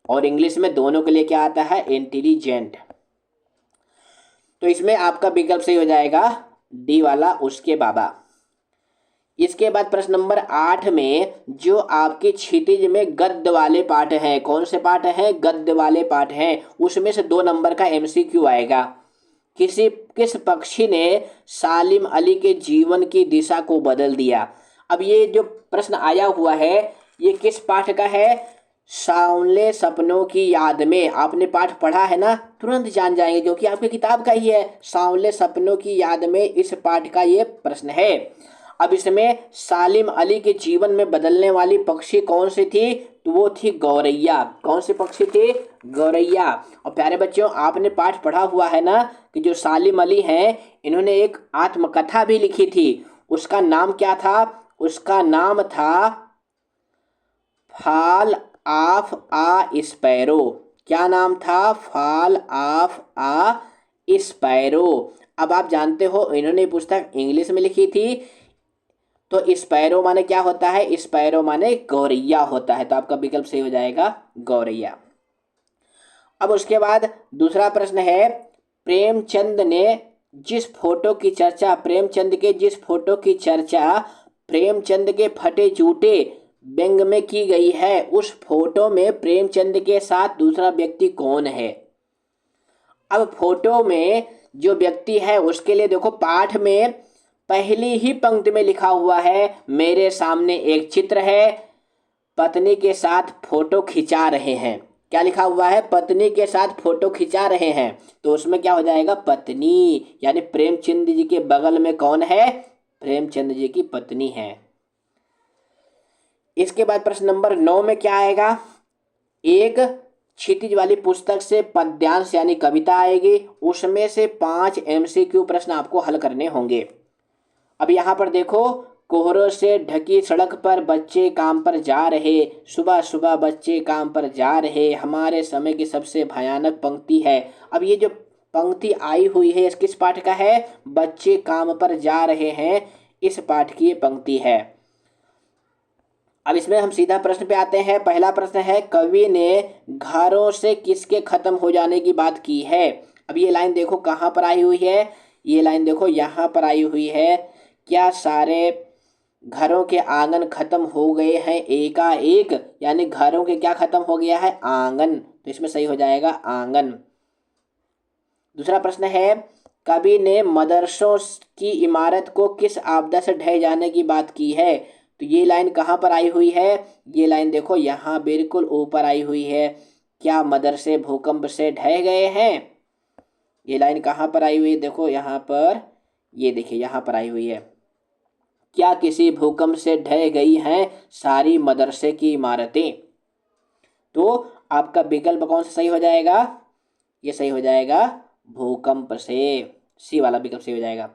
और इंग्लिश में दोनों के लिए क्या आता है, इंटेलिजेंट। तो इसमें आपका विकल्प सही हो जाएगा डी वाला, उसके बाबा। इसके बाद प्रश्न नंबर 8 में जो आपके क्षितिज में गद्य वाले पाठ हैं, कौन से पाठ हैं, गद्य वाले पाठ हैं, उसमें से 2 नंबर का MCQ आएगा। किस पक्षी ने सालिम अली के जीवन की दिशा को बदल दिया। अब ये जो प्रश्न आया हुआ है ये किस पाठ का है, सांवले सपनों की याद में। आपने पाठ पढ़ा है ना, तुरंत जान जाएंगे क्योंकि आपकी किताब का ही है, सांवले सपनों की याद में इस पाठ का ये प्रश्न है। अब इसमें सालिम अली के जीवन में बदलने वाली पक्षी कौन सी थी, तो वो थी गौरैया। कौन सी पक्षी थी, गौरैया। और प्यारे बच्चों आपने पाठ पढ़ा हुआ है ना कि जो सालिम अली हैं इन्होंने एक आत्मकथा भी लिखी थी, उसका नाम क्या था, उसका नाम था फॉल ऑफ आ स्पैरो। क्या नाम था, फॉल ऑफ आ स्पैरो। अब आप जानते हो इन्होंने पुस्तक इंग्लिश में लिखी थी, तो स्पैरो माने क्या होता है, स्पैरो माने गौरैया होता है। तो आपका विकल्प सही हो जाएगा गौरैया। अब उसके बाद दूसरा प्रश्न है, प्रेमचंद ने जिस फोटो की चर्चा प्रेमचंद के जिस फोटो की चर्चा प्रेमचंद के फटे जूते व्यंग में की गई है, उस फोटो में प्रेमचंद के साथ दूसरा व्यक्ति कौन है। अब फोटो में जो व्यक्ति है उसके लिए देखो, पाठ में पहली ही पंक्ति में लिखा हुआ है, मेरे सामने एक चित्र है, पत्नी के साथ फोटो खिंचा रहे हैं। क्या लिखा हुआ है, पत्नी के साथ फोटो खिंचा रहे हैं, तो उसमें क्या हो जाएगा, पत्नी, यानी प्रेमचंद जी के बगल में कौन है, प्रेमचंद जी की पत्नी है। इसके बाद प्रश्न नंबर 9 में क्या आएगा, एक क्षितिज वाली पुस्तक से पद्यांश यानी कविता आएगी, उसमें से 5 MCQ प्रश्न आपको हल करने होंगे। अब यहाँ पर देखो, कोहरों से ढकी सड़क पर बच्चे काम पर जा रहे, सुबह सुबह बच्चे काम पर जा रहे, हमारे समय की सबसे भयानक पंक्ति है। अब ये जो पंक्ति आई हुई है, इस किस पाठ का है, बच्चे काम पर जा रहे हैं, इस पाठ की ये पंक्ति है। अब इसमें हम सीधा प्रश्न पे आते हैं। पहला प्रश्न है, कवि ने घरों से किसके खत्म हो जाने की बात की है। अब ये लाइन देखो कहाँ पर आई हुई है, ये लाइन देखो यहाँ पर आई हुई है, क्या सारे घरों के आंगन खत्म हो गए हैं एकाएक, यानी घरों के क्या खत्म हो गया है, आंगन, तो इसमें सही हो जाएगा आंगन। दूसरा प्रश्न है, कवि ने मदरसों की इमारत को किस आपदा से ढह जाने की बात की है। तो ये लाइन कहाँ पर आई हुई है, ये लाइन देखो यहाँ बिल्कुल ऊपर आई हुई है, क्या मदरसे भूकंप से ढह गए हैं। ये लाइन कहाँ पर आई हुई है, देखो यहाँ पर, ये देखिए यहाँ पर आई हुई है, क्या किसी भूकंप से ढह गई हैं सारी मदरसे की इमारतें। तो आपका विकल्प कौन सा सही हो जाएगा, ये सही हो जाएगा भूकंप से, सी वाला विकल्प सही हो जाएगा।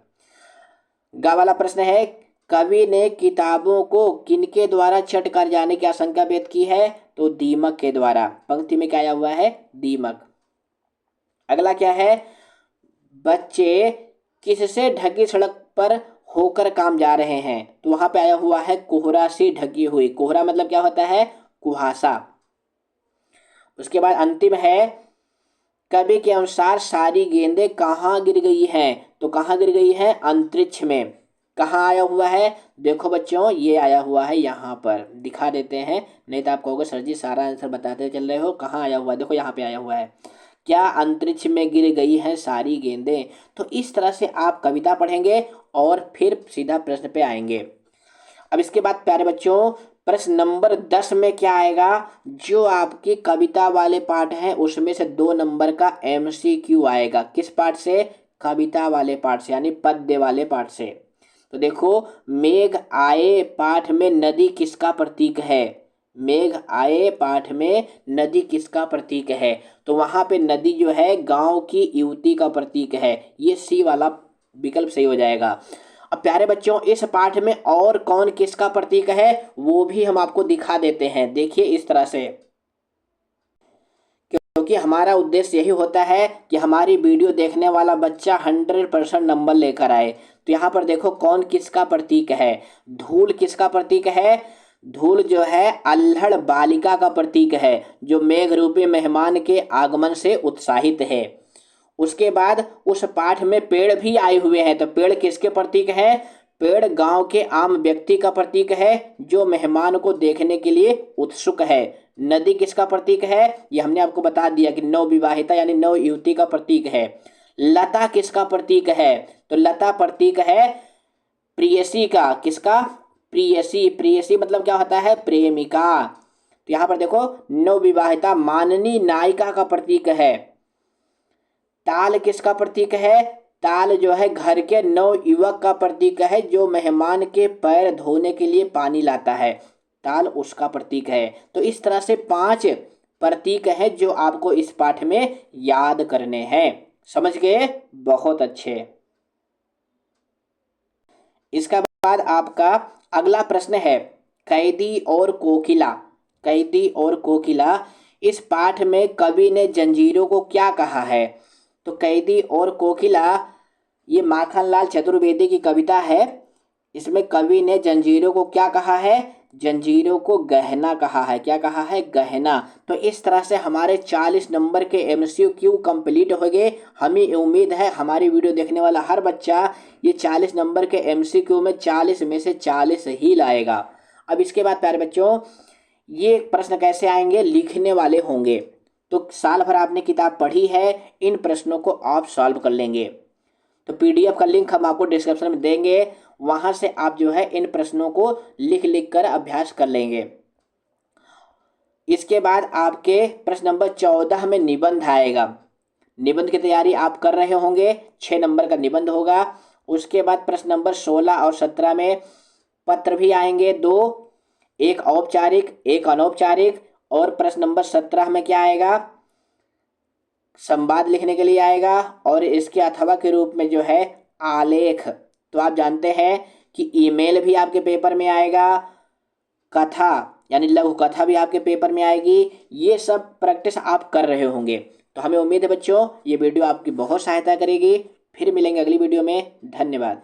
गा वाला प्रश्न है, कवि ने किताबों को किनके द्वारा चट कर जाने की आशंका व्यक्त की है। तो दीमक के द्वारा, पंक्ति में क्या आया हुआ है, दीमक। अगला क्या है, बच्चे किससे ढकी सड़क पर होकर काम जा रहे हैं। तो वहां पे आया हुआ है कोहरा से ढकी हुई, कोहरा मतलब क्या होता है, कुहासा। उसके बाद अंतिम है, कवि के अनुसार सारी गेंदें कहाँ गिर गई हैं। तो कहाँ गिर गई है, अंतरिक्ष में। कहाँ आया हुआ है, देखो बच्चों ये आया हुआ है, यहाँ पर दिखा देते हैं, नहीं तो आप कहोगे सर जी सारा आंसर बताते चल रहे हो, कहाँ आया हुआ है, देखो यहाँ पे आया हुआ है, क्या अंतरिक्ष में गिर गई हैं सारी गेंदें। तो इस तरह से आप कविता पढ़ेंगे और फिर सीधा प्रश्न पे आएंगे। अब इसके बाद प्यारे बच्चों, प्रश्न नंबर 10 में क्या आएगा, जो आपकी कविता वाले पाठ हैं उसमें से 2 नंबर का MCQ आएगा। किस पाठ से, कविता वाले पाठ से, यानी पद्य वाले पाठ से। तो देखो, मेघ आए पाठ में नदी किसका प्रतीक है, मेघ आए पाठ में नदी किसका प्रतीक है। तो वहां पे नदी जो है गांव की युवती का प्रतीक है, ये सी वाला विकल्प सही हो जाएगा। अब प्यारे बच्चों, इस पाठ में और कौन किसका प्रतीक है वो भी हम आपको दिखा देते हैं। देखिए इस तरह से, क्योंकि हमारा उद्देश्य यही होता है कि हमारी वीडियो देखने वाला बच्चा 100% नंबर लेकर आए। तो यहाँ पर देखो कौन किसका प्रतीक है, धूल किसका प्रतीक है, धूल जो है अल्हड़ बालिका का प्रतीक है, जो मेघ रूपी मेहमान के आगमन से उत्साहित है। उसके बाद उस पाठ में पेड़ भी आए हुए हैं, तो पेड़ किसके प्रतीक है, पेड़ गांव के आम व्यक्ति का प्रतीक है, जो मेहमान को देखने के लिए उत्सुक है। नदी किसका प्रतीक है, ये हमने आपको बता दिया कि नवविवाहिता यानी नव युवती का प्रतीक है। लता किसका प्रतीक है, तो लता प्रतीक है प्रेयसी का, किसका, प्रेयसी, प्रेयसी मतलब क्या होता है, प्रेमिका। तो यहाँ पर देखो, नवविवाहिता माननी नायिका का प्रतीक है। ताल किसका प्रतीक है, ताल जो है घर के नव युवक का प्रतीक है, जो मेहमान के पैर धोने के लिए पानी लाता है, ताल उसका प्रतीक है। तो इस तरह से 5 प्रतीक हैं जो आपको इस पाठ में याद करने हैं। समझ गए, बहुत अच्छे। इसका बाद आपका अगला प्रश्न है, कैदी और कोकिला। कैदी और कोकिला, इस पाठ में कवि ने जंजीरों को क्या कहा है। तो कैदी और कोकिला ये माखनलाल चतुर्वेदी की कविता है। इसमें कवि ने जंजीरों को क्या कहा है, जंजीरों को गहना कहा है। क्या कहा है? गहना। तो इस तरह से हमारे 40 नंबर के MCQ कंप्लीट हो गए। हमें उम्मीद है हमारी वीडियो देखने वाला हर बच्चा ये 40 नंबर के MCQ में 40 में से 40 ही लाएगा। अब इसके बाद प्यारे बच्चों, ये प्रश्न कैसे आएंगे? लिखने वाले होंगे। तो साल भर आपने किताब पढ़ी है, इन प्रश्नों को आप सॉल्व कर लेंगे। तो PDF का लिंक हम आपको डिस्क्रिप्शन में देंगे, वहां से आप जो है इन प्रश्नों को लिख लिख कर अभ्यास कर लेंगे। इसके बाद आपके प्रश्न नंबर 14 में निबंध आएगा। निबंध की तैयारी आप कर रहे होंगे, 6 नंबर का निबंध होगा। उसके बाद प्रश्न नंबर 16 और 17 में पत्र भी आएंगे, 2, एक औपचारिक एक अनौपचारिक। और प्रश्न नंबर 17 में क्या आएगा? संवाद लिखने के लिए आएगा, और इसके अथवा के रूप में जो है आलेख। तो आप जानते हैं कि ईमेल भी आपके पेपर में आएगा, कथा यानी लघु कथा भी आपके पेपर में आएगी। ये सब प्रैक्टिस आप कर रहे होंगे। तो हमें उम्मीद है बच्चों ये वीडियो आपकी बहुत सहायता करेगी। फिर मिलेंगे अगली वीडियो में। धन्यवाद।